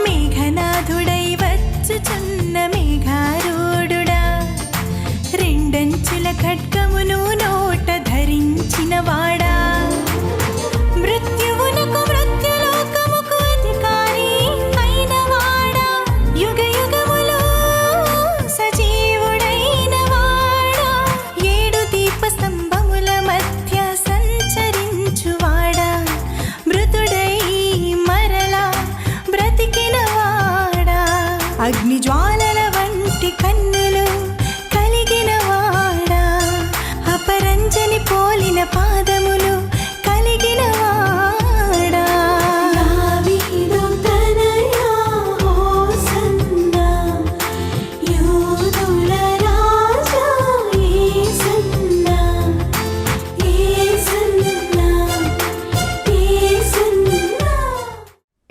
మేఘనాథుడై వచ్చుచున్న మేఘారూఢుడా, రెండంచుల ఖడ్గమును నోట ధరించిన వాడా, మృత్యువునకు మృత్యులోకముకు అధికారి అయిన వాడా, యుగ యుగములో సజీవుడైన వాడా, ఏడు దీపస్తంభముల మధ్య సంచరించువాడా, మృతుడై మరలా బ్రతికిన వాడా, అగ్ని జ్వాలల వంటి కన్నులు కలిగిన వాడా, అపరంజని పోలిన పాదములు కలిగిన వాడా, దావీదు తనయా హోసన్నా, యూదుల రాజా యేసన్నా, యేసన్నా, యేసన్నా.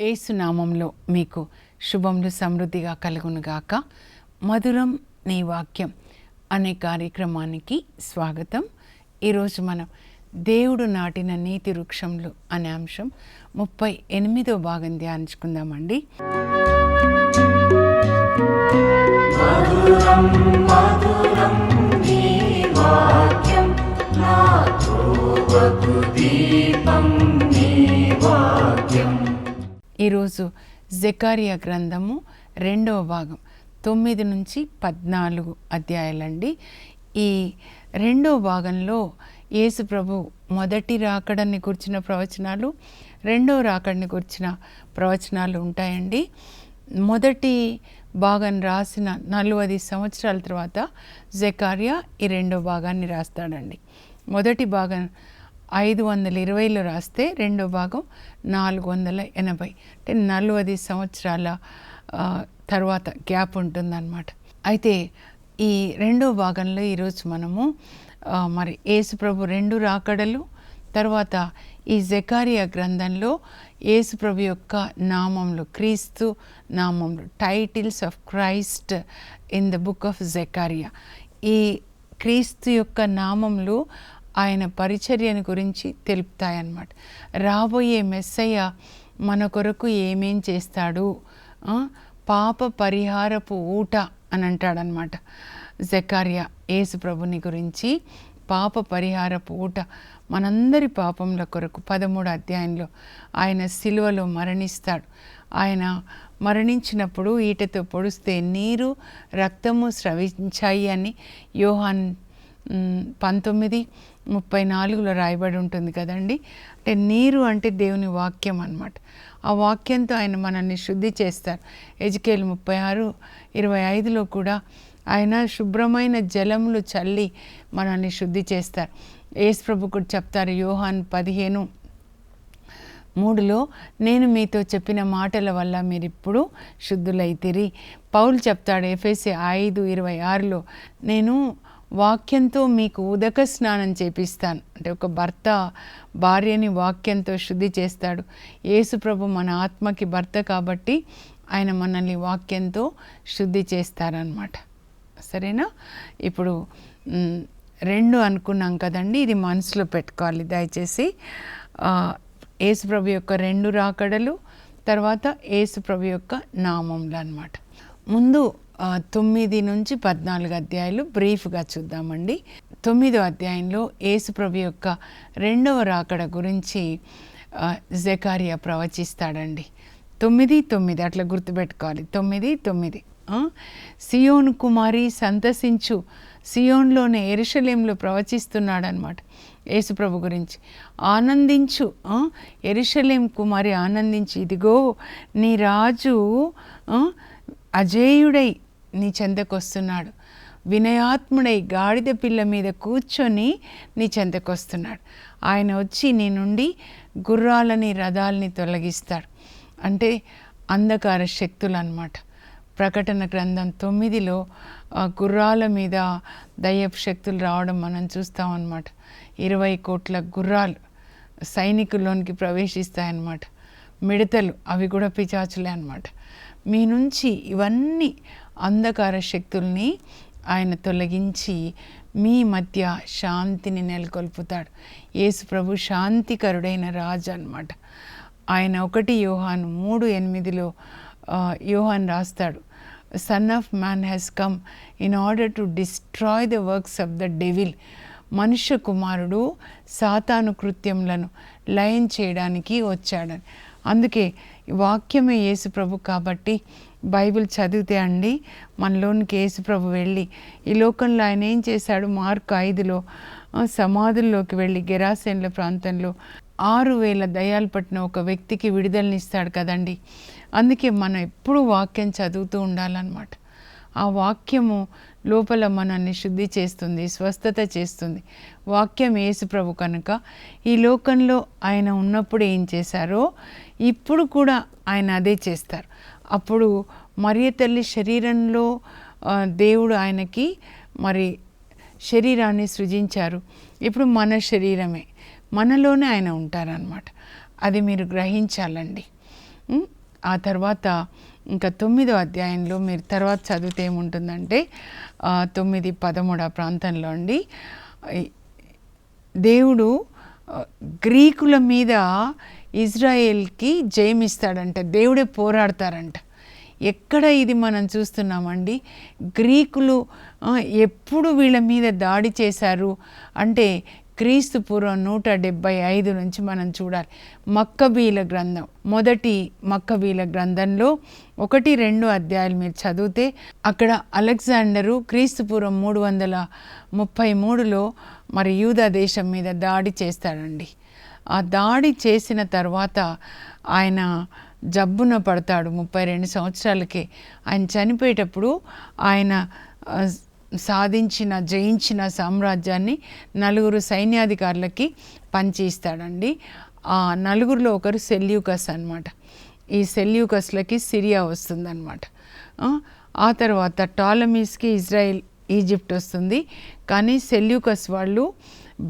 యేసు నామంలో మీకు శుభములు సమృద్ధిగా కలుగునుగాక. మధురం నీ వాక్యం అనే కార్యక్రమానికి స్వాగతం. ఈరోజు మనం దేవుడు నాటిన నీతి వృక్షంలు అనే అంశం 38వ భాగం ధ్యానించుకుందామండి. ఈరోజు జకర్యా గ్రంథము 2వ భాగం 9 నుంచి 14 అధ్యాయాలండి. ఈ 2వ భాగంలో యేసు ప్రభు మొదటి రాకడని గురించిన ప్రవచనాలు, 2వ రాకడని గురించిన ప్రవచనాలు ఉంటాయండి. మొదటి భాగం రాసిన 40 సంవత్సరాల తర్వాత జకర్యా ఈ 2వ భాగాన్ని రాస్తాడండి. మొదటి భాగం 520లో రాస్తే 2వ భాగం 480, అంటే 40 సంవత్సరాల తర్వాత గ్యాప్ ఉంటుందన్నమాట. అయితే ఈ 2వ భాగంలో ఈరోజు మనము మరి యేసు ప్రభు 2 రాకడలు, తర్వాత ఈ జకర్యా గ్రంథంలో యేసు ప్రభు యొక్క నామములు, క్రీస్తు నామములు, titles of Christ in the book of Zechariah. ఈ క్రీస్తు యొక్క నామములు ఆయన పరిచర్యను గురించి తెలుపుతాయన్నమాట. రాబోయే మెస్సయ్య మన కొరకు ఏమేం చేస్తాడు, పాప పరిహారపు ఊట అని అంటాడనమాట జకర్యా. యేసు ప్రభుని గురించి పాప పరిహారపు ఊట, మనందరి పాపముల కొరకు 13వ అధ్యాయంలో ఆయన సిలువలో మరణిస్తాడు. ఆయన మరణించినప్పుడు ఈటతో పొడిస్తే నీరు రక్తము స్రవించాయి అని యోహాన్ 19:34లో రాయబడి ఉంటుంది కదండి. అంటే నీరు అంటే దేవుని వాక్యం అన్నమాట. ఆ వాక్యంతో ఆయన మనల్ని శుద్ధి చేస్తారు. ఎజికేల్ 36:25లో కూడా ఆయన శుభ్రమైన జలములు చల్లి మనల్ని శుద్ధి చేస్తారు. యేసు ప్రభు కూడా చెప్తారు యోహాన్ 15:3లో, నేను మీతో చెప్పిన మాటల వల్ల మీరు ఇప్పుడు శుద్ధులైతిరి. పౌలు చెప్తాడు ఎఫెసీ 5:26లో, నేను వాక్యంతో మీకు ఉదక స్నానం చేపిస్తాను. అంటే ఒక భర్త భార్యని వాక్యంతో శుద్ధి చేస్తాడు. యేసు ప్రభు మన ఆత్మకి భర్త కాబట్టి ఆయన మనల్ని వాక్యంతో శుద్ధి చేస్తారనమాట. సరేనా? ఇప్పుడు 2 అనుకున్నాం కదండి, ఇది మనసులో పెట్టుకోవాలి దయచేసి. యేసు ప్రభు యొక్క 2 రాకడలు, తర్వాత యేసు ప్రభు యొక్క నామములు అన్నమాట. ముందు 9 నుంచి 14 అధ్యాయాలు బ్రీఫ్గా చూద్దామండి. 9వ అధ్యాయంలో యేసు ప్రభు యొక్క 2వ రాకడ గురించి జకర్యా ప్రవచిస్తాడండి. 9:9 అట్లా గుర్తుపెట్టుకోవాలి. 9:9 సియోను కుమారి సంతసించు, సియోన్లోనే యెరూషలేములో ప్రవచిస్తున్నాడు అనమాట యేసు ప్రభు గురించి. ఆనందించు, యెరూషలేం కుమారి ఆనందించి, ఇదిగో నీ రాజు అజేయుడై నీ చెంతకొస్తున్నాడు, వినయాత్ముడై గాడిద పిల్ల మీద కూర్చొని నీ చెంతకొస్తున్నాడు. ఆయన వచ్చి నీ నుండి గుర్రాలని రథాలని తొలగిస్తాడు. అంటే అంధకార శక్తులు అన్నమాట. ప్రకటన గ్రంథం 9లో గుర్రాల మీద దయ్యపు శక్తులు రావడం మనం చూస్తామన్నమాట. 20 కోట్ల గుర్రాలు సైనికుల్లోనికి ప్రవేశిస్తాయన్నమాట. మిడతలు అవి కూడా పిశాచులే అన్నమాట. మీ నుంచి ఇవన్నీ అంధకార శక్తుల్ని ఆయన తొలగించి మీ మధ్య శాంతిని నెలకొల్పుతాడు. యేసు ప్రభు శాంతికరుడైన రాజు అన్నమాట. ఆయన 1 యోహాను 3:8 యోహాన్ రాస్తాడు, son of man has come in order to destroy the works of the devil. మనుష్య కుమారుడు సాతాను కృత్యములను లయం చేయడానికి వచ్చాడని. అందుకే వాక్యమే యేసు ప్రభు. కాబట్టి బైబిల్ చదివితే అండి మనలోనికి యేసు ప్రభు వెళ్ళి ఈ లోకంలో ఆయన ఏం చేశాడు, మార్కు 5లో సమాధుల్లోకి వెళ్ళి గెరాసేన్ల ప్రాంతంలో 6,000 దయ్యాలు పట్టిన ఒక వ్యక్తికి విడుదలనిస్తాడు కదండి. అందుకే మనం ఎప్పుడూ వాక్యం చదువుతూ ఉండాలన్నమాట. ఆ వాక్యము లోపల మనల్ని శుద్ధి చేస్తుంది, స్వస్థత చేస్తుంది. వాక్యం యేసు ప్రభు కనుక ఈ లోకంలో ఆయన ఉన్నప్పుడు ఏం చేశారో ఇప్పుడు కూడా ఆయన అదే చేస్తారు. అప్పుడు మరియ తల్లి శరీరంలో దేవుడు ఆయనకి మరి శరీరాన్ని సృజించారు. ఇప్పుడు మన శరీరమే, మనలోనే ఆయన ఉంటారనమాట. అది మీరు గ్రహించాలండి. ఆ తర్వాత ఇంకా 9వ అధ్యాయంలో మీరు తర్వాత చదివితే ఏముంటుందంటే 9:13 ప్రాంతంలో అండి దేవుడు గ్రీకుల మీద ఇజ్రాయేల్కి జయమిస్తాడంట. దేవుడే పోరాడతారంట. ఎక్కడ ఇది మనం చూస్తున్నామండి, గ్రీకులు ఎప్పుడు వీళ్ళ మీద దాడి చేశారు అంటే క్రీస్తు పూర్వం 175 నుంచి మనం చూడాలి. మక్కబీల గ్రంథం, మొదటి మక్కబీల గ్రంథంలో 1-2 అధ్యాయాలు మీరు చదివితే అక్కడ అలెగ్జాండరు క్రీస్తు పూర్వం 333లో మరి యూదా దేశం మీద దాడి చేస్తాడండి. ఆ దాడి చేసిన తర్వాత ఆయన జబ్బున పడతాడు. 32 సంవత్సరాలకే ఆయన చనిపోయేటప్పుడు ఆయన జయించిన సామ్రాజ్యాన్ని 4 సైన్యాధికారులకి పంచి ఇస్తాడండి. ఆ 4లో ఒకరు సెల్యూకస్ అన్నమాట. ఈ సెల్యూకస్లకి సిరియా వస్తుందన్నమాట. ఆ తర్వాత టాలమీస్కి ఈజిప్ట్ వస్తుంది. కానీ సెల్యూకస్ వాళ్ళు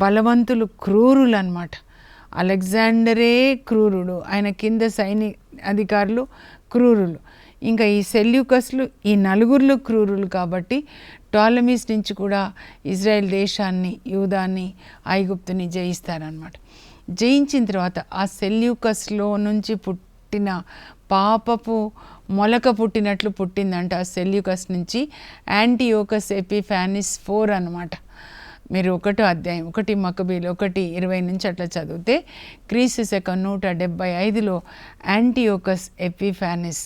బలవంతులు, క్రూరులు అన్నమాట. అలెగ్జాండరే క్రూరుడు, ఆయన కింద అధికారులు క్రూరులు. ఇంకా ఈ సెల్యూకస్లు ఈ 4 క్రూరులు. కాబట్టి టాలమీస్ నుంచి కూడా ఇజ్రాయెల్ దేశాన్ని, యూదాన్ని, ఐగుప్తుని జయిస్తారనమాట. జయించిన తర్వాత ఆ సెల్యూకస్లో నుంచి పుట్టిన పాపపు మొలక పుట్టినట్లు పుట్టిందంట. ఆ సెల్యూకస్ నుంచి యాంటీయోకస్ ఎపిఫానిస్ 4 అనమాట. మీరు 1వ అధ్యాయం 1 మక్కబీలు 1:20 నుంచి అట్లా చదివితే క్రీస్తు శకం 175లో యాంటీయోకస్ ఎపిఫానిస్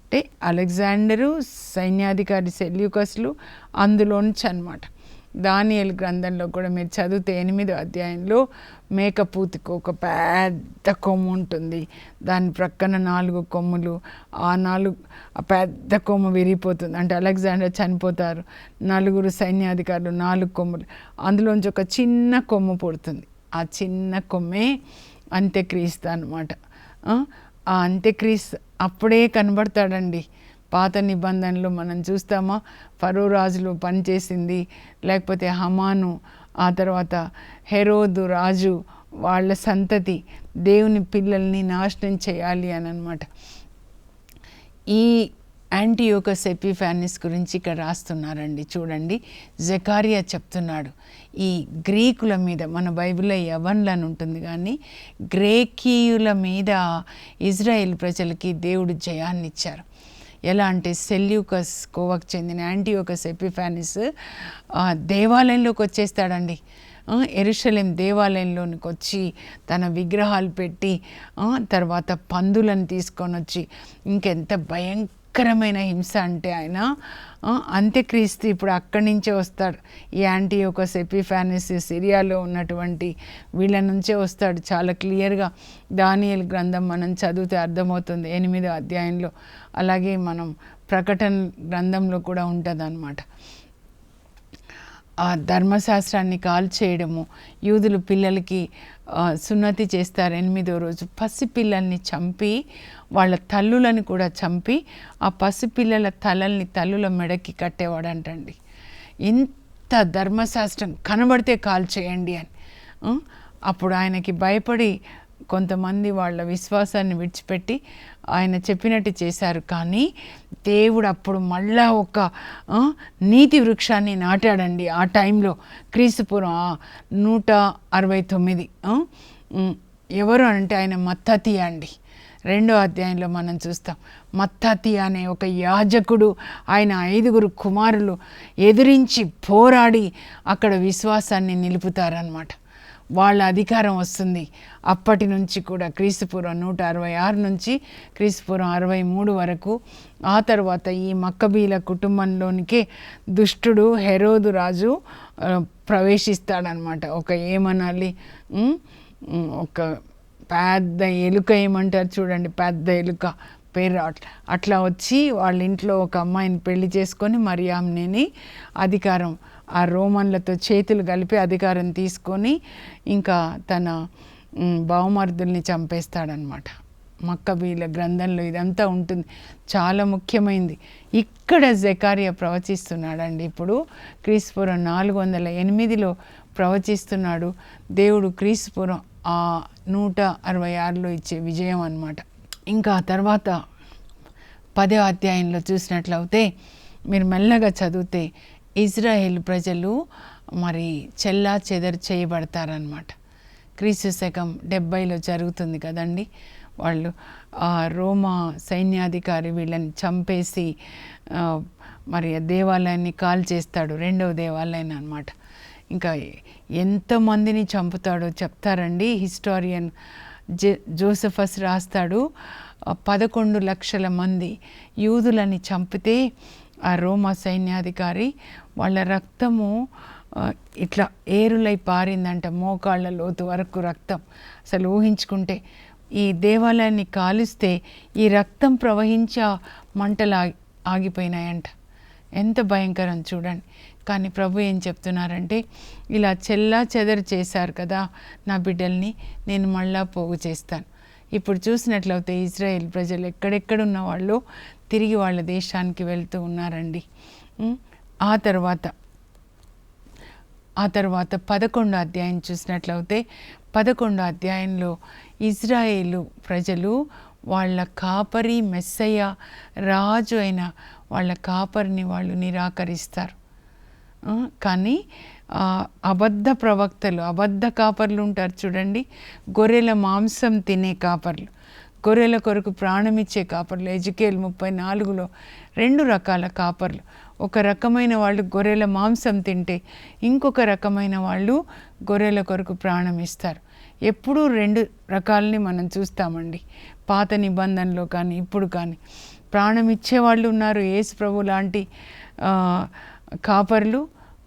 అంటే అలెగ్జాండరు, సైన్యాధికారి సెల్యూకస్లు అందులోంచి అనమాట. దానియేలు గ్రంథంలో కూడా మీరు చదివితే 8వ అధ్యాయంలో మేకపోతుకు ఒక పెద్ద కొమ్ము ఉంటుంది. దాని ప్రక్కన 4 కొమ్ములు. ఆ పెద్ద కొమ్ము విరిగిపోతుంది. అంటే అలెగ్జాండర్ చనిపోతారు. 4 సైన్యాధికారులు, 4 కొమ్ములు. అందులోంచి ఒక చిన్న కొమ్ము పుడుతుంది. ఆ చిన్న కొమ్మే అంత్యక్రీస్తు అనమాట. ఆ అంత్యక్రీస్తు అప్పుడే కనబడతాడండి. పాత నిబంధనలు మనం చూస్తామా, ఫరో రాజులు పనిచేసింది, లేకపోతే హమాను, ఆ తర్వాత హెరోదు రాజు వాళ్ళ సంతతి దేవుని పిల్లల్ని నాశనం చేయాలి అని అనమాట. ఈ యాంటీయోకస్ ఎపిఫానిస్ గురించి ఇక్కడ రాస్తున్నారండి. చూడండి, జకరియా చెప్తున్నాడు ఈ గ్రీకుల మీద, మన బైబిల్లో యవన్లు అని ఉంటుంది కానీ గ్రేకీయుల మీద ఇజ్రాయెల్ ప్రజలకి దేవుడు జయాన్ని ఇచ్చారు. ఎలా అంటే సెల్యూకస్ కోవకు చెందిన యాంటీయోకస్ ఎపిఫానిస్ దేవాలయంలోకి వచ్చేస్తాడండి. యెరూషలేం దేవాలయంలోనికి వచ్చి తన విగ్రహాలు పెట్టి తర్వాత పందులను తీసుకొని వచ్చి ఇంకెంత భయంకరమైన హింస అంటే ఆయన అంత్యక్రీస్తు ఇప్పుడు అక్కడి నుంచే వస్తాడు. ఈ యాంటీయోకస్ ఎపిఫానిస్ సిరియాలో ఉన్నటువంటి వీళ్ళ నుంచే వస్తాడు. చాలా క్లియర్గా దానియేలు గ్రంథం మనం చదివితే అర్థమవుతుంది 8వ అధ్యాయంలో. అలాగే మనం ప్రకటన గ్రంథంలో కూడా ఉంటుంది అన్నమాట. ఆ ధర్మశాస్త్రాన్ని కాల్చేయడము, యూదులు పిల్లలకి సున్నతి చేస్తారు 8వ రోజు. పసిపిల్లల్ని చంపి వాళ్ళ తల్లులను కూడా చంపి ఆ పసిపిల్లల తలల్ని తల్లుల మెడకి కట్టేవాడంటండి. ఇంత ధర్మశాస్త్రం కనబడితే కాల్చేయండి అని. అప్పుడు ఆయనకి భయపడి కొంతమంది వాళ్ళ విశ్వాసాన్ని విడిచిపెట్టి ఆయన చెప్పినట్టు చేశారు. కానీ దేవుడు అప్పుడు మళ్ళా ఒక నీతి వృక్షాన్ని నాటాడండి. ఆ టైంలో క్రీస్తుపూర్వం 169 ఎవరు అంటే ఆయన మత్తతియా అండి. 2వ అధ్యాయంలో మనం చూస్తాం. మత్తతియా అనే ఒక యాజకుడు ఆయన 5 కుమారులు ఎదిరించి పోరాడి అక్కడ విశ్వాసాన్ని నిలుపుతారనమాట. వాళ్ళ అధికారం వస్తుంది. అప్పటి నుంచి కూడా క్రీస్తుపూర్వం 166 నుంచి క్రీస్తుపూర్వం 63 వరకు. ఆ తర్వాత ఈ మక్కబీల కుటుంబంలోనికే దుష్టుడు హెరోదు రాజు ప్రవేశిస్తాడనమాట. ఒక ఏమనాలి, ఒక పెద్ద ఎలుక, ఏమంటారు చూడండి, పెద్ద ఎలుక పేరు అట్లా వచ్చి వాళ్ళ ఇంట్లో ఒక అమ్మాయిని పెళ్లి చేసుకొని మరియామ్ని అధికారం ఆ రోమన్లతో చేతులు కలిపి అధికారం తీసుకొని ఇంకా తన బావమర్దుల్ని చంపేస్తాడనమాట. మక్కబీల గ్రంథంలో ఇదంతా ఉంటుంది. చాలా ముఖ్యమైనది. ఇక్కడ జకరియా ప్రవచిస్తున్నాడండి. ఇప్పుడు క్రీస్తుపూర్వం 408లో ప్రవచిస్తున్నాడు. దేవుడు క్రీస్తుపూర్వం 166లో ఇచ్చే విజయం అన్నమాట. ఇంకా తర్వాత 10వ అధ్యాయంలో చూసినట్లయితే మీరు మెల్లగా చదివితే ఇజ్రాయేల్ ప్రజలు మరి చెల్లా చెదరు చేయబడతారనమాట. క్రీస్తు శకం 70లో జరుగుతుంది కదండి. వాళ్ళు రోమా సైన్యాధికారి వీళ్ళని చంపేసి మరి దేవాలయాన్ని కాల్చేస్తాడు. 2వ దేవాలయం అన్నమాట. ఇంకా ఎంతమందిని చంపుతాడో చెప్తారండి హిస్టారియన్ జోసెఫస్ రాస్తాడు. 11 లక్షల మంది యూదులని చంపితే ఆ రోమా సైన్యాధికారి వాళ్ళ రక్తము ఇట్లా ఏరులై పారిందంట, మోకాళ్ళ లోతు వరకు రక్తం. అసలు ఊహించుకుంటే ఈ దేవాలయాన్ని కాలుస్తే ఈ రక్తం ప్రవహించి ఆ మంటలు ఆగిపోయినాయంట. ఎంత భయంకరం చూడండి. కానీ ప్రభు ఏం చెప్తున్నారంటే, ఇలా చెల్లా చెదరు చేశారు కదా నా బిడ్డల్ని, నేను మళ్ళా పోగు చేస్తాను. ఇప్పుడు చూసినట్లయితే ఇజ్రాయేల్ ప్రజలు ఎక్కడెక్కడున్న వాళ్ళు తిరిగి వాళ్ళ దేశానికి వెళ్తూ ఉన్నారండి. ఆ తర్వాత 11వ అధ్యాయం చూసినట్లయితే 11వ అధ్యాయంలో ఇజ్రాయేలు ప్రజలు వాళ్ళ కాపరి మెస్సయ్య రాజు అయిన వాళ్ళ కాపరిని వాళ్ళు నిరాకరిస్తారు. కానీ అబద్ధ ప్రవక్తలు, అబద్ధ కాపర్లు ఉంటారు చూడండి, గొర్రెల మాంసం తినే కాపర్లు, గొర్రెల కొరకు ప్రాణమిచ్చే కాపర్లు. ఎజికేల్ 34లో 2 రకాల కాపర్లు. ఒక రకమైన వాళ్ళు గొర్రెల మాంసం తింటే, ఇంకొక రకమైన వాళ్ళు గొర్రెల కొరకు ప్రాణం ఇస్తారు. ఎప్పుడూ 2 రకాలని మనం చూస్తామండి. పాత నిబంధనలో కానీ ఇప్పుడు కానీ ప్రాణం ఇచ్చేవాళ్ళు ఉన్నారు, యేసు ప్రభు లాంటి కాపర్లు,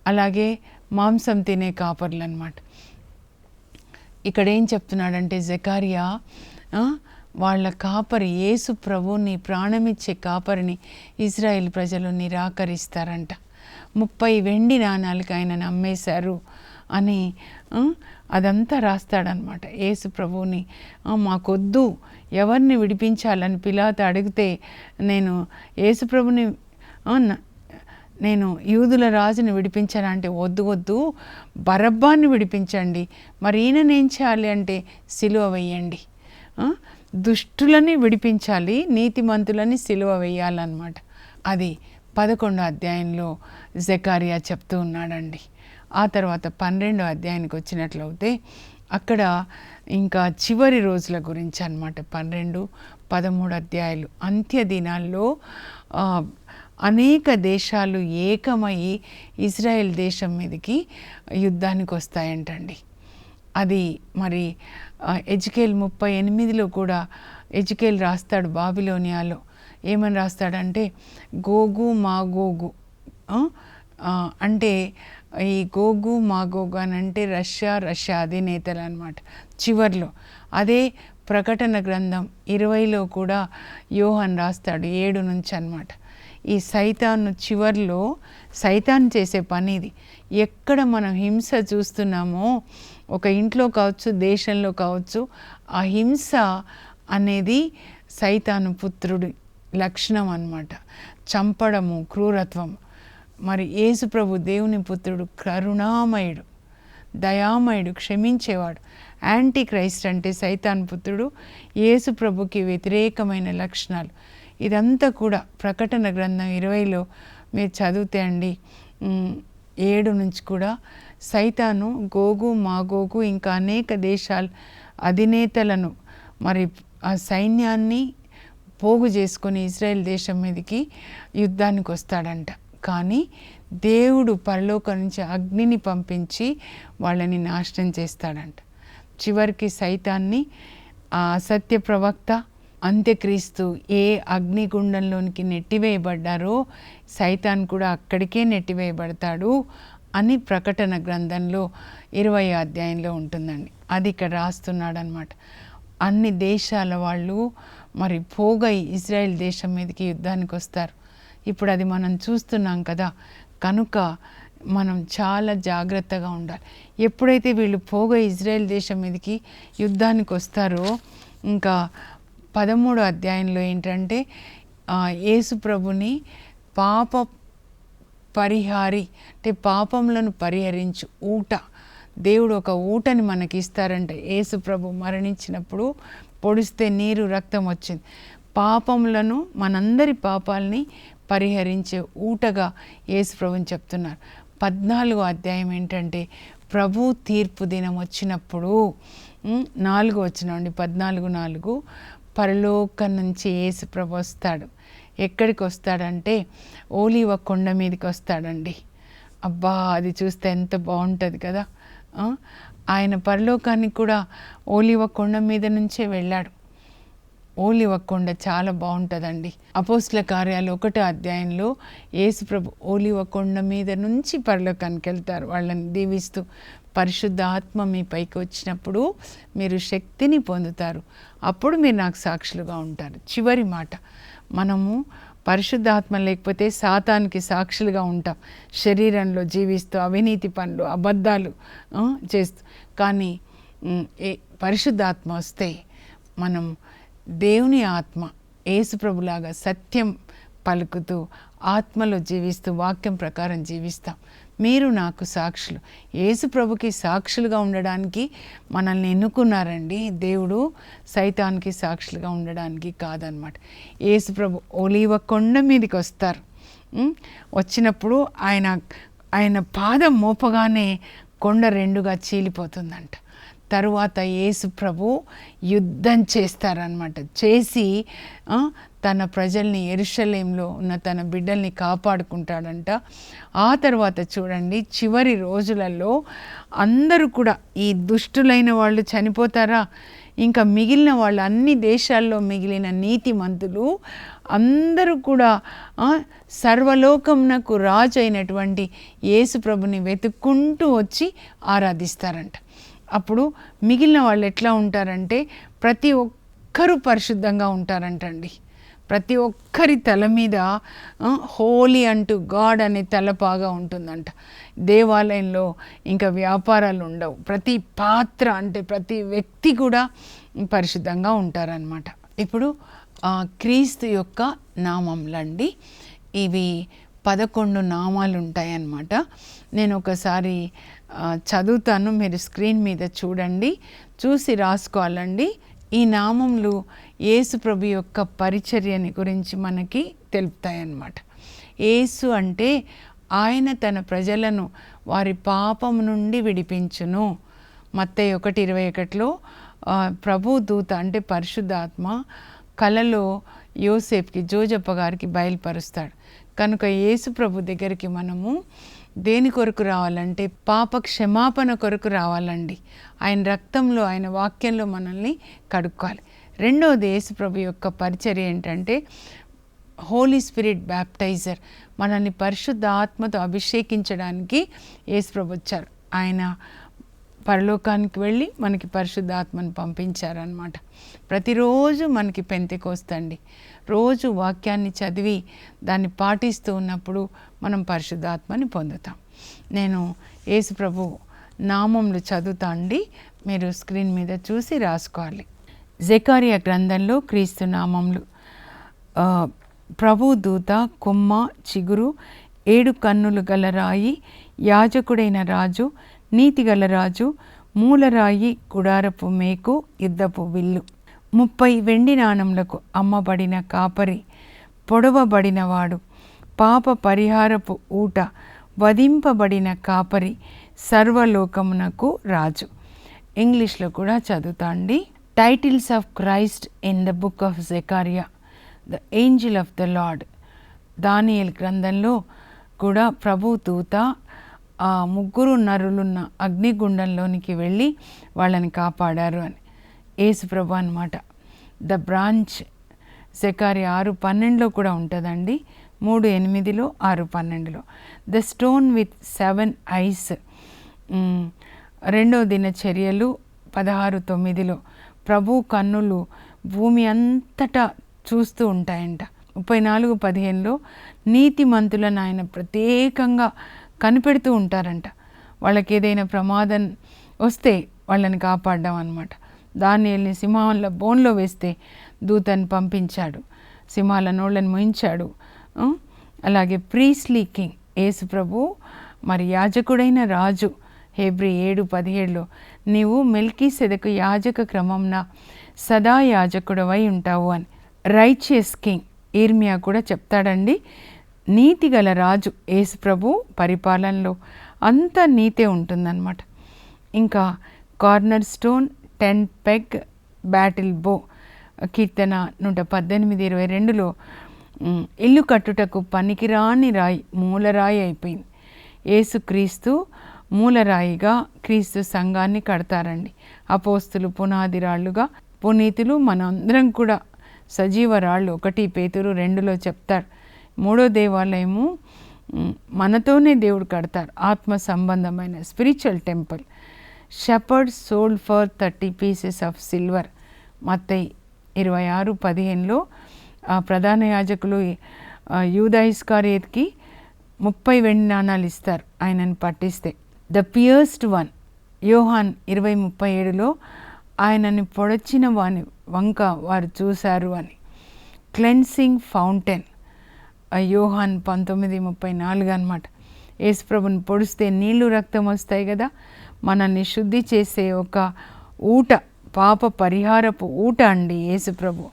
అలాగే మాంసం తినే కాపర్లు అన్నమాట. ఇక్కడ ఏం చెప్తున్నాడంటే జకరియా వాళ్ళ కాపరి యేసు ప్రభుని ప్రాణమిచ్చే కాపరిని ఇజ్రాయేల్ ప్రజలు నిరాకరిస్తారంట. 30 వెండి నాణాలకు ఆయన నమ్మేశారు అని అదంతా రాస్తాడనమాట. యేసు ప్రభుని మాకొద్దు, ఎవరిని విడిపించాలని పిలాతు అడిగితే, నేను యేసు ప్రభుని నేను యూదుల రాజుని విడిపించానంటే, వద్దు బరబ్బాన్ని విడిపించండి, మరి ఈయననేం చేయాలి అంటే సిలువ వేయండి. దుష్టులని విడిపించాలి, నీతిమంతులని సిలువ వేయాలన్నమాట. అది 11వ అధ్యాయంలో జకరియా చెప్తూ ఉన్నాడండి. ఆ తర్వాత 12వ అధ్యాయానికి వచ్చినట్లయితే అక్కడ ఇంకా చివరి రోజుల గురించి అన్నమాట. 12, 13 అధ్యాయాలు అంత్య దినాల్లో అనేక దేశాలు ఏకమయ్యి ఇజ్రాయెల్ దేశం మీదకి యుద్ధానికి వస్తాయంటండి. అది మరి ఎజికేల్ 38లో కూడా ఎజికేల్ రాస్తాడు బాబిలోనియాలో. ఏమని రాస్తాడంటే, గోగు మాగోగు అంటే ఈ గోగు మాగోగు అని అంటే రష్యా అధినేతలు అన్నమాట చివర్లో. అదే ప్రకటన గ్రంథం 20లో కూడా యోహాన్ రాస్తాడు 7 నుంచి అన్నమాట. ఈ సైతాను చివర్లో సైతాన్ చేసే పని ఇది. ఎక్కడ మనం హింస చూస్తున్నామో, ఒక ఇంట్లో కావచ్చు, దేశంలో కావచ్చు, ఆ హింస అనేది సైతాను పుత్రుడి లక్షణం అన్నమాట. చంపడము, క్రూరత్వం. మరి యేసు ప్రభు దేవుని పుత్రుడు కరుణామయుడు, దయామయుడు, క్షమించేవాడు. యాంటీ క్రైస్ట్ అంటే సైతాన్ పుత్రుడు, యేసు ప్రభుకి వ్యతిరేకమైన లక్షణాలు. ఇదంతా కూడా ప్రకటన గ్రంథం 20లో మీరు చదివితే అండి 7 నుంచి కూడా సైతాను గోగు మాగోగు ఇంకా అనేక దేశాల అధినేతలను మరి ఆ సైన్యాన్ని పోగు చేసుకొని ఇజ్రాయెల్ దేశం మీదకి యుద్ధానికి వస్తాడంట. కానీ దేవుడు పరలోకం నుంచి అగ్నిని పంపించి వాళ్ళని నాశనం చేస్తాడంట. చివరికి సైతాన్ని ఆ అసత్య ప్రవక్త అంత్యక్రీస్తు ఏ అగ్నిగుండంలోనికి నెట్టివేయబడ్డారో సైతాన్ కూడా అక్కడికే నెట్టివేయబడతాడు అని ప్రకటన గ్రంథంలో 20వ అధ్యాయంలో ఉంటుందండి. అది ఇక్కడ రాస్తున్నాడనమాట. అన్ని దేశాల వాళ్ళు మరి పోగై ఇజ్రాయెల్ దేశం మీదకి యుద్ధానికి వస్తారు. ఇప్పుడు అది మనం చూస్తున్నాం కదా, కనుక మనం చాలా జాగ్రత్తగా ఉండాలి. ఎప్పుడైతే వీళ్ళు పోగై ఇజ్రాయెల్ దేశం మీదకి యుద్ధానికి వస్తారో ఇంకా 13వ అధ్యాయంలో ఏంటంటే యేసు ప్రభుని పాప పరిహారి అంటే పాపములను పరిహరించు ఊట, దేవుడు ఒక ఊటని మనకి ఇస్తారంట. యేసు ప్రభు మరణించినప్పుడు పొడిస్తే నీరు రక్తం వచ్చింది. పాపములను మనందరి పాపాలని పరిహరించే ఊటగా యేసు ప్రభుని చెప్తున్నారు. 14వ అధ్యాయం ఏంటంటే ప్రభు తీర్పు దినం వచ్చినప్పుడు 4వ వచనం అండి, 14:4 పరలోకం నుంచి యేసు ప్రభు వస్తాడు. ఎక్కడికి వస్తాడంటే ఓలీవ కొండ మీదకి వస్తాడండి. అబ్బా, అది చూస్తే ఎంత బాగుంటుంది కదా. ఆయన పరలోకానికి కూడా ఓలీవ కొండ మీద నుంచే వెళ్ళాడు. ఓలీవ కొండ చాలా బాగుంటుందండి. అపోస్తుల కార్యాలు 1వ అధ్యాయంలో యేసు ప్రభు ఓలీవ కొండ మీద నుంచి పరలోకానికి వెళ్తారు వాళ్ళని దీవిస్తూ. పరిశుద్ధ ఆత్మ మీ పైకి వచ్చినప్పుడు మీరు శక్తిని పొందుతారు, అప్పుడు మీరు నాకు సాక్షులుగా ఉంటారు. చివరి మాట, మనము పరిశుద్ధాత్మ లేకపోతే సాతానికి సాక్షులుగా ఉంటాం, శరీరంలో జీవిస్తూ అవినీతి పనులు అబద్ధాలు చేస్తూ. కానీ పరిశుద్ధాత్మ వస్తే మనం దేవుని ఆత్మ యేసుప్రభులాగా సత్యం పలుకుతూ ఆత్మలో జీవిస్తూ వాక్యం ప్రకారం జీవిస్తాం. మీరు నాకు సాక్షులు. యేసుప్రభుకి సాక్షులుగా ఉండడానికి మనల్ని ఎన్నుకున్నారండి దేవుడు, సైతానికి సాక్షులుగా ఉండడానికి కాదనమాట. యేసుప్రభు ఒలీవ కొండ మీదకి వస్తారు. వచ్చినప్పుడు ఆయన పాదం మోపగానే కొండ 2గా చీలిపోతుందంట. తరువాత యేసు ప్రభు యుద్ధం చేస్తారనమాట. చేసి తన ప్రజల్ని యెరూషలేంలో ఉన్న తన బిడ్డల్ని కాపాడుకుంటాడంట. ఆ తర్వాత చూడండి, చివరి రోజులలో అందరూ కూడా ఈ దుష్టులైన వాళ్ళు చనిపోతారా, ఇంకా మిగిలిన వాళ్ళు అన్ని దేశాల్లో మిగిలిన నీతిమంతులు అందరూ కూడా సర్వలోకమునకు రాజు అయినటువంటి యేసు ప్రభుని వెతుక్కుంటూ వచ్చి ఆరాధిస్తారంట. అప్పుడు మిగిలిన వాళ్ళు ఎట్లా ఉంటారంటే ప్రతి ఒక్కరూ పరిశుద్ధంగా ఉంటారంటండి. ప్రతి ఒక్కరి తల మీద హోలీ అంటూ గాడ్ అనే తలపాగా ఉంటుందంట. దేవాలయంలో ఇంకా వ్యాపారాలు ఉండవు. ప్రతి పాత్ర అంటే ప్రతి వ్యక్తి కూడా పరిశుద్ధంగా ఉంటారనమాట. ఇప్పుడు క్రీస్తు యొక్క నామంలండి, ఇవి 11 నామాలు ఉంటాయన్నమాట. నేను ఒకసారి చదువుతాను, మీరు స్క్రీన్ మీద చూడండి, చూసి రాసుకోవాలండి. ఈ నామములు యేసు ప్రభు యొక్క పరిచర్యని గురించి మనకి తెలుపుతాయన్నమాట. యేసు అంటే ఆయన తన ప్రజలను వారి పాపం నుండి విడిపించును. మత్తయి 1:21లో ప్రభు దూత అంటే పరిశుద్ధాత్మ కలలో యోసేపుకి జోజప్ప గారికి బయలుపరుస్తాడు. కనుక యేసు ప్రభు దగ్గరికి మనము దేని కొరకు రావాలంటే పాప క్షమాపణ కొరకు రావాలండి. ఆయన రక్తంలో ఆయన వాక్యంలో మనల్ని కడుక్కోవాలి. రెండవది యేసు ప్రభు యొక్క పరిచర్య ఏంటంటే హోలీ స్పిరిట్ బ్యాప్టైజర్, మనల్ని పరిశుద్ధ ఆత్మతో అభిషేకించడానికి యేసు ప్రభు వచ్చారు. ఆయన పరలోకానికి వెళ్ళి మనకి పరిశుద్ధాత్మను పంపించారనమాట. ప్రతిరోజు మనకి పెంతెకోస్తండి. రోజు వాక్యాన్ని చదివి దాన్ని పాటిస్తూ ఉన్నప్పుడు మనం పరిశుద్ధాత్మని పొందుతాం. నేను యేసు ప్రభు నామములు చదువుతా అండి, మీరు స్క్రీన్ మీద చూసి రాసుకోవాలి. జెకర్యా గ్రంథంలో క్రీస్తు నామములు. ప్రభు దూత, కొమ్మ, చిగురు, 7 కన్నులు గల రాయి, యాజకుడైన రాజు, నీతిగల రాజు, మూలరాయి గుడారపు మేకు యుద్ధపు విల్లు. 30 వెండి నాణములకు అమ్మబడిన కాపరి, పొడవబడినవాడు, పాప పరిహారపు ఊట, వధింపబడిన కాపరి, సర్వలోకమునకు రాజు. ఇంగ్లీష్లో కూడా చదువుతా అండి. Titles of Christ in the book of Zechariah, the angel of the lord. దానియేలు గ్రంథంలో కూడా ప్రభు దూత ఆ 3 నరులున్న అగ్నిగుండంలోనికి వెళ్ళి వాళ్ళని కాపాడారు అని యేసు ప్రభు అన్నమాట. ద బ్రాంచ్ జెకరియా 6:12లో కూడా ఉంటుందండి. 3:8, 6:12. The stone with 7 ice. 2వ దినచర్యలు 16:9లో ప్రభు కన్నులు భూమి అంతటా చూస్తూ ఉంటాయంట. 34:15లో నీతిమంతులను ఆయన ప్రత్యేకంగా కనిపెడుతూ ఉంటారంట. వాళ్ళకి ఏదైనా ప్రమాదం వస్తే వాళ్ళని కాపాడడం అనమాట. దానియేలుని సింహాల బోన్లో వేస్తే దూతని పంపించాడు, సింహాల నోళ్ళని మోయించాడు. అలాగే ప్రీస్లీ కింగ్ యేసు ప్రభు మరి యాజకుడైన రాజు. హెబ్రీ 7:17లో నీవు మెల్కీసెదెకు యాజక క్రమంన సదా యాజకుడవై ఉంటావు అని. రైచియస్ కింగ్ ఇర్మియా కూడా చెప్తాడండి. నీతి గల రాజు యేసు ప్రభు పరిపాలనలో అంత నీతే ఉంటుందన్నమాట. ఇంకా కార్నర్ స్టోన్, 10 పెగ్, బ్యాటిల్ బో. కీర్తన 118:22లో ఇల్లు కట్టుటకు పనికిరాని రాయి మూలరాయి అయిపోయింది. యేసుక్రీస్తు మూలరాయిగా క్రీస్తు సంఘాన్ని కడతారండి. అపోస్తులు పునాది రాళ్ళుగా, పునీతులు మనందరం కూడా సజీవ రాళ్ళు. 1 పేతురు 2లో చెప్తారు. 3వ దేవాలయము మనతోనే దేవుడు కడతారు. ఆత్మ సంబంధమైన spiritual temple. Shepherd sold for 30 pieces of silver. మత్తయి 26:15లో ప్రధాన యాజకులు యూదా ఇస్కరియోతుకి 30 వెండి నాణాలు ఇస్తారు ఆయనని పట్టిస్తే. ద పియర్స్డ్ వన్ యోహాన్ 20:37లో ఆయనని పొడచిన వాని వంక వారు చూశారు అని. క్లెన్సింగ్ ఫౌంటైన్ యోహాన్ 19:34 అనమాట. యేసుప్రభుని పొడిస్తే నీళ్లు రక్తం వస్తాయి కదా, మనల్ని శుద్ధి చేసే ఒక ఊట, పాప పరిహారపు ఊట అండి యేసుప్రభు.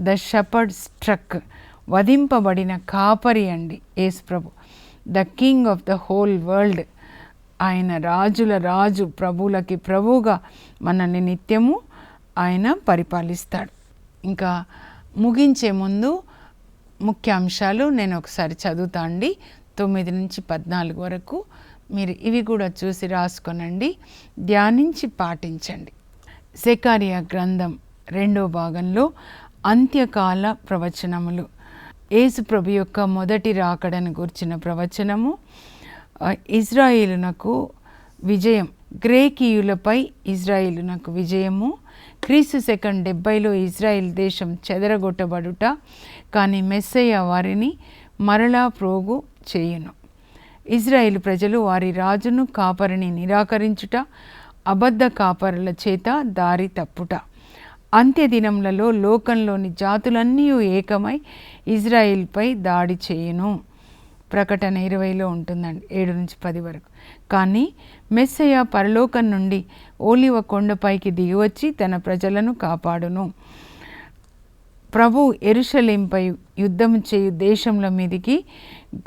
ద షెపర్డ్ స్ట్రక్ వధింపబడిన కాపరి అండి యేసుప్రభు. The king of the whole world ఆయన రాజుల రాజు, ప్రభువులకి ప్రభువుగా మనల్ని నిత్యము ఆయన పరిపాలిస్తాడు. ఇంకా ముగించే ముందు ముఖ్యాంశాలు నేను ఒకసారి చదువుతా అండి. 9 నుంచి 14 వరకు మీరు ఇవి కూడా చూసి రాసుకొనండి, ధ్యానించి పాటించండి. జెకరియా గ్రంథం 2వ భాగంలో అంత్యకాల ప్రవచనములు. యేసు ప్రభు యొక్క మొదటి రాకడను గుర్చిన ప్రవచనము. ఇజ్రాయేలునకు విజయం, గ్రేకీయులపై ఇజ్రాయేలునకు విజయము. క్రీస్తు శకం 70లో ఇజ్రాయెల్ దేశం చెదరగొట్టబడుట, కానీ మెస్సయ్య వారిని మరలా ప్రోగు చేయును. ఇజ్రాయేలు ప్రజలు వారి రాజును కాపరిని నిరాకరించుట, అబద్ధ కాపరుల చేత దారి తప్పుట. అంత్యదినములలో లోకంలోని జాతులన్నీ ఏకమై ఇజ్రాయిల్పై దాడి చేయును. ప్రకటన 20లో ఉంటుందండి, 7 నుంచి 10 వరకు. కానీ మెస్సయ్య పరలోకం నుండి ఓలివ కొండపైకి దిగివచ్చి తన ప్రజలను కాపాడును. ప్రభు యెరూషలేముపై యుద్ధం చేయు దేశంల మీదికి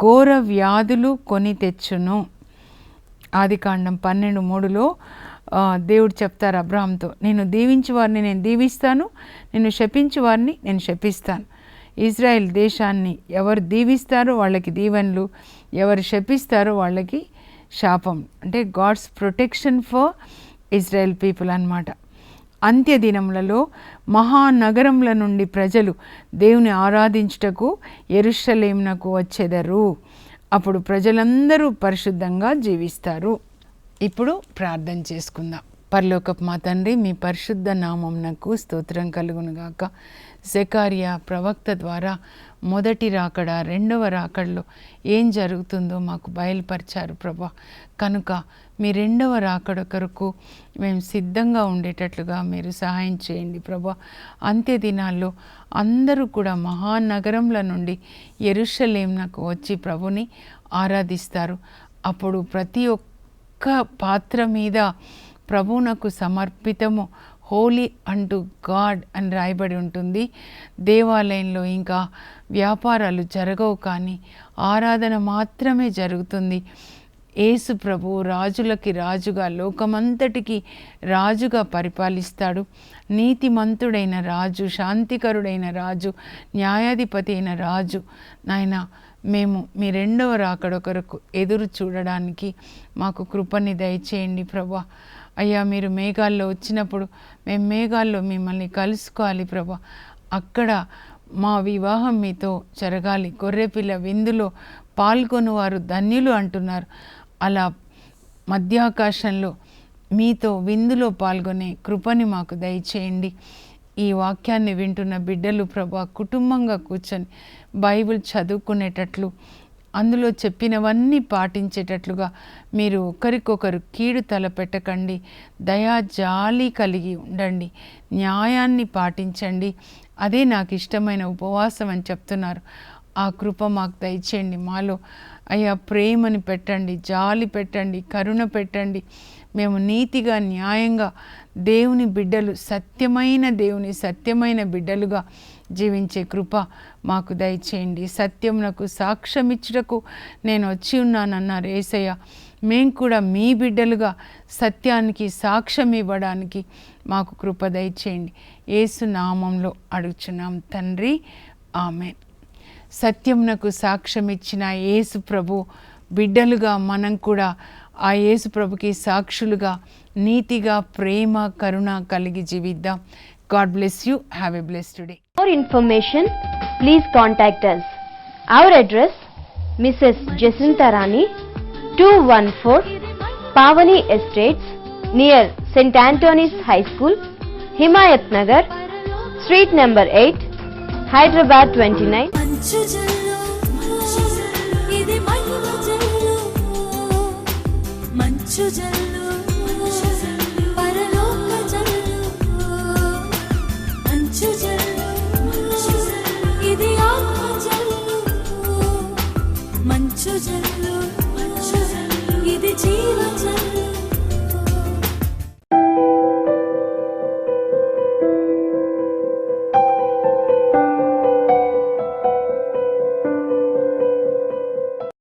ఘోర వ్యాధులు కొని తెచ్చును. ఆదికాండం 12:3లో దేవుడు చెప్తారు అబ్రహాంతో, నేను దీవించు వారిని నేను దీవిస్తాను, నేను శపించు వారిని నేను శపిస్తాను. ఇజ్రాయెల్ దేశాన్ని ఎవరు దీవిస్తారో వాళ్ళకి దీవెనలు, ఎవరు శపిస్తారో వాళ్ళకి శాపం. అంటే God's protection for Israel people అన్నమాట. అంత్యదినములలో మహానగరముల నుండి ప్రజలు దేవుని ఆరాధించుటకు యెరూషలేమునకు వచ్చెదరు. అప్పుడు ప్రజలందరూ పరిశుద్ధంగా జీవిస్తారు. ఇప్పుడు ప్రార్థన చేసుకుందాం. పరలోకపు మా తండ్రి, మీ పరిశుద్ధ నామమునకు స్తోత్రం కలుగునుగాక. జెకరియా ప్రవక్త ద్వారా మొదటి రాకడ, రెండవ రాకడలో ఏం జరుగుతుందో మాకు బయలుపరిచారు ప్రభా. కనుక మీ రెండవ రాకడ కొరకు మేము సిద్ధంగా ఉండేటట్లుగా మీరు సహాయం చేయండి ప్రభా. అంత్య దినాల్లో అందరూ కూడా మహానగరంల నుండి యెరూషలేమునకు వచ్చి ప్రభుని ఆరాధిస్తారు. అప్పుడు ప్రతి ఒక్క పాత్ర మీద ప్రభువునకు సమర్పితము, హోలీ అంటూ గాడ్ అని రాయబడి ఉంటుంది. దేవాలయంలో ఇంకా వ్యాపారాలు జరగవు, కానీ ఆరాధన మాత్రమే జరుగుతుంది. యేసు ప్రభువు రాజులకి రాజుగా, లోకమంతటికి రాజుగా పరిపాలిస్తాడు. నీతిమంతుడైన రాజు, శాంతికరుడైన రాజు, న్యాయాధిపతి అయిన రాజు. నాయన, మేము మీ రెండవ రాకడ కొరకు ఎదురు చూడడానికి మాకు కృపని దయచేయండి ప్రభా. అయ్యా, మీరు మేఘాల్లో వచ్చినప్పుడు మేము మేఘాల్లో మిమ్మల్ని కలుసుకోవాలి ప్రభా. అక్కడ మా వివాహం మీతో జరగాలి. గొర్రెపిల్ల విందులో పాల్గొనువారు ధన్యులు అంటున్నారు. అలా మధ్యాకాశంలో మీతో విందులో పాల్గొనే కృపని మాకు దయచేయండి. ఈ వాక్యాన్ని వింటున్న బిడ్డలు ప్రభా కుటుంబంగా కూర్చొని బైబిల్ చదువుకునేటట్లు, అందులో చెప్పినవన్నీ పాటించేటట్లుగా మీరు ఒకరికొకరు కీడు తలపెట్టకండి. దయా జాలి కలిగి ఉండండి. న్యాయాన్ని పాటించండి. అదే నాకు ఇష్టమైన ఉపవాసం అని చెప్తున్నారు. ఆ కృప మాకు దయచేయండి. మాలో అయ్యా ప్రేమని పెట్టండి, జాలి పెట్టండి, కరుణ పెట్టండి. మేము నీతిగా, న్యాయంగా దేవుని బిడ్డలు, సత్యమైన బిడ్డలుగా జీవించే కృప మాకు దయచేయండి. సత్యమునకు సాక్ష్యమిచ్చుటకు నేను వచ్చి ఉన్నానన్నారు యేసయ్య. మేము కూడా మీ బిడ్డలుగా సత్యానికి సాక్ష్యం ఇవ్వడానికి మాకు కృప దయచేయండి. యేసు నామంలో అడుగుచున్నాం తండ్రి, ఆమేన్. సత్యమునకు సాక్ష్యం ఇచ్చిన యేసు ప్రభు బిడ్డలుగా మనం కూడా ఆ యేసు ప్రభుకి సాక్షులుగా నీతిగా, ప్రేమ, కరుణ కలిగి జీవిద్దాం. God bless you. Have a blessed day. For information, please contact us. Our address, Mrs. Jacinta Rani, 214 Pavani Estates, near St. Anthony's High School, Himayat Nagar, Street number 8, Hyderabad 29. మంచు జల్లు, ఇది మహిమ జల్లు, మంచు జల్లు.